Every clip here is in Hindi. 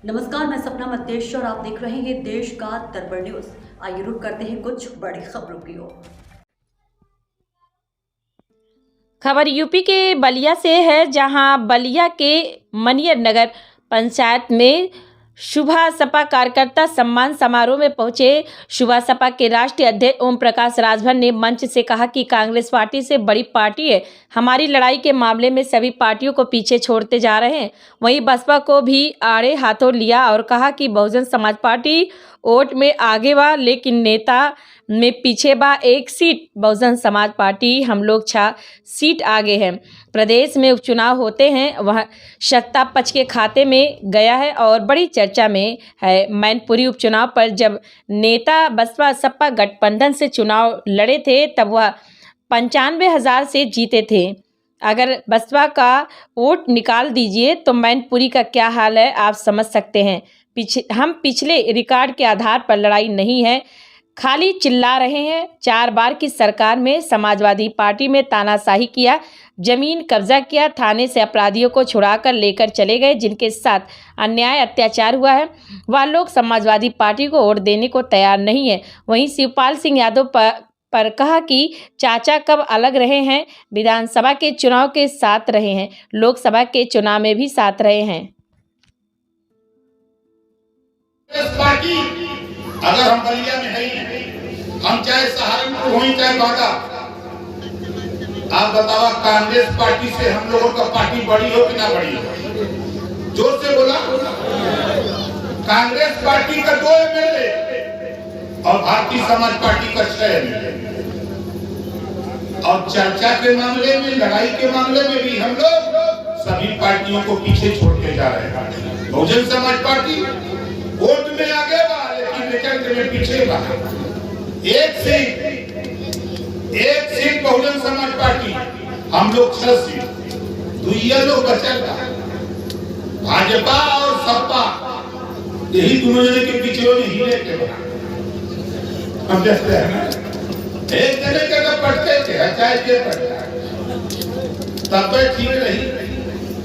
नमस्कार, मैं सपना मध्य और आप देख रहे हैं देश का दरबार न्यूज। आइए रुक करते हैं कुछ बड़ी खबरों की ओर। खबर यूपी के बलिया से है, जहां बलिया के मनियर नगर पंचायत में शुभा सपा कार्यकर्ता सम्मान समारोह में पहुंचे। शुभा सपा के राष्ट्रीय अध्यक्ष ओम प्रकाश राजभर ने मंच से कहा कि कांग्रेस पार्टी से बड़ी पार्टी है, हमारी लड़ाई के मामले में सभी पार्टियों को पीछे छोड़ते जा रहे हैं। वहीं बसपा को भी आड़े हाथों लिया और कहा कि बहुजन समाज पार्टी वोट में आगे बा लेकिन नेता में पीछे बा। एक सीट बहुजन समाज पार्टी, हम लोग 6 सीट आगे हैं। प्रदेश में उपचुनाव होते हैं, वह सत्ता पक्ष के खाते में गया है और बड़ी चर्चा में है। मैनपुरी उपचुनाव पर जब नेता बसपा सपा गठबंधन से चुनाव लड़े थे तब वह 95,000 से जीते थे। अगर बसपा का वोट निकाल दीजिए तो मैनपुरी का क्या हाल है आप समझ सकते हैं। हम पिछले रिकॉर्ड के आधार पर लड़ाई नहीं है, खाली चिल्ला रहे हैं। 4 बार की सरकार में समाजवादी पार्टी में तानाशाही किया, जमीन कब्जा किया, थाने से अपराधियों को छुड़ाकर लेकर चले गए। जिनके साथ अन्याय अत्याचार हुआ है वह लोग समाजवादी पार्टी को वोट देने को तैयार नहीं है। वहीं शिवपाल सिंह यादव पर कहा कि चाचा कब अलग रहे हैं, विधानसभा के चुनाव के साथ रहे हैं, लोकसभा के चुनाव में भी साथ रहे हैं। पार्टी अगर हम बलिया में है, हम चाहे सहारनपुर हो चाहे बांका, आप बतावा कांग्रेस पार्टी से हम लोगों का पार्टी बड़ी हो कि ना बड़ी हो? जोर से बोला। कांग्रेस पार्टी का 2 एमएलए और भारतीय समाज पार्टी का 6 एमएलए। और चर्चा के मामले में, लड़ाई के मामले में भी हम लोग सभी पार्टियों को पीछे छोड़ते जा रहे हैं। बहुजन समाज पार्टी वोट में आगे बा लेकिन रिजल्ट में पीछे बा। एक सीट बहुजन समाज पार्टी, हम लोग 6 सीट, दुइया लोग बचल बा। भाजपा और सपा यही दोनों जने के पीछे में हिले के बा। हम देखते हैं ना, एक जने के तो पटके थे, चाहे जे पटका तब तो ठीक रही।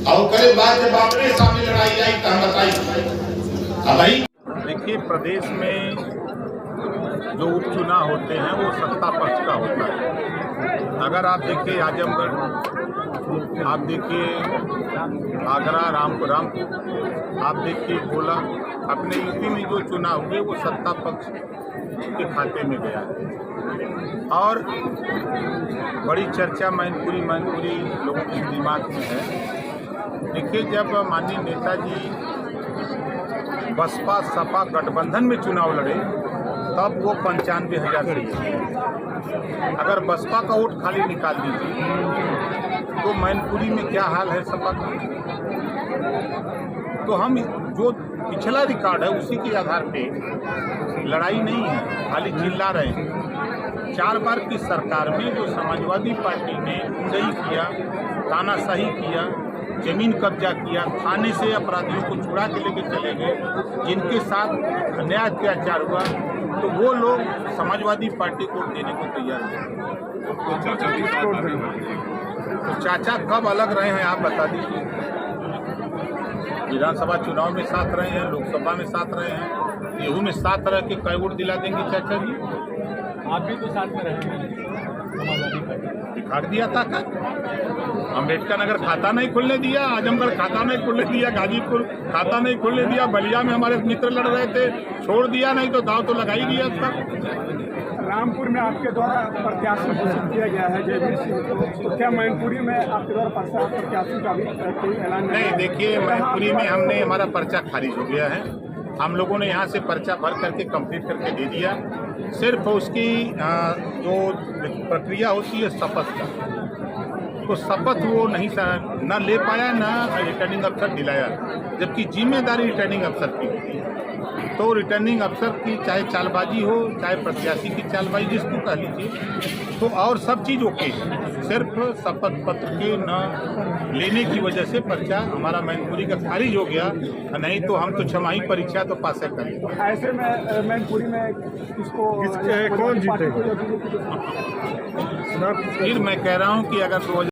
और करे बाद जब आपने सामने लड़ाई आई तो हम बताई। देखिए, प्रदेश में जो उपचुनाव होते हैं वो सत्ता पक्ष का होता है। अगर आप देखिए आजमगढ़, आप देखिए आगरा, रामपुर, आप देखिए गोला, अपने यूपी में जो चुनाव हुए वो सत्ता पक्ष के खाते में गया है। और बड़ी चर्चा मैनपुरी लोगों के दिमाग में है। देखिए, जब माननीय नेताजी बसपा सपा गठबंधन में चुनाव लड़े तब वो 95,000 थे। अगर बसपा का वोट खाली निकाल दीजिए तो मैनपुरी में क्या हाल है सपा का। तो हम जो पिछला रिकॉर्ड है उसी के आधार पे लड़ाई नहीं है, खाली चिल्ला रहे हैं। 4 बार की सरकार में जो समाजवादी पार्टी ने सही किया, तानाशाही किया, जमीन कब्जा किया, थाने से अपराधियों को छुड़ा के लेके चले गए, जिनके साथ अन्याय अत्याचार हुआ, तो वो लोग समाजवादी पार्टी को देने को तैयार हैं। तो चाचा कब अलग रहे हैं आप बता दीजिए। विधानसभा चुनाव में साथ रहे हैं, लोकसभा में साथ रहे हैं, गेहूं में साथ रह के कई वोट दिला देंगे चाचा जी। आप भी तो साथ में रहे हैं, दिखा दिया था क्या? अम्बेडकर नगर खाता नहीं खुलने दिया, आजमगढ़ खाता नहीं खुलने दिया, गाजीपुर खाता नहीं खुलने दिया, बलिया में हमारे मित्र लड़ रहे थे, छोड़ दिया, नहीं तो दाव तो लगा ही दिया था। रामपुर में आपके द्वारा प्रत्याशी घोषित किया गया है जयवीर सिंह, तो क्या मैनपुरी में आपके द्वारा प्रत्याशी का भी कोई ऐलान नहीं? देखिए, मैनपुरी में हमने हमारा पर्चा खारिज हो गया है। हम लोगों ने यहाँ से पर्चा भर करके कंप्लीट करके दे दिया। सिर्फ उसकी जो प्रक्रिया होती है शपथ का, तो शपथ वो नहीं न ले पाया, न रिटर्निंग अफसर दिलाया, जबकि जिम्मेदारी रिटर्निंग अफसर की होती है। तो रिटर्निंग अफसर की चाहे चालबाजी हो, चाहे प्रत्याशी की चालबाजी, जिसको कह लीजिए, तो और सब चीज़ ओके है। सिर्फ शपथ पत्र के न लेने की वजह से पर्चा हमारा मैनपुरी का खारिज हो गया, नहीं तो हम तो 6 परीक्षा तो पास करें। ऐसे में मैनपुरी में किसको कौन जीतेगा? फिर मैं कह रहा हूँ कि अगर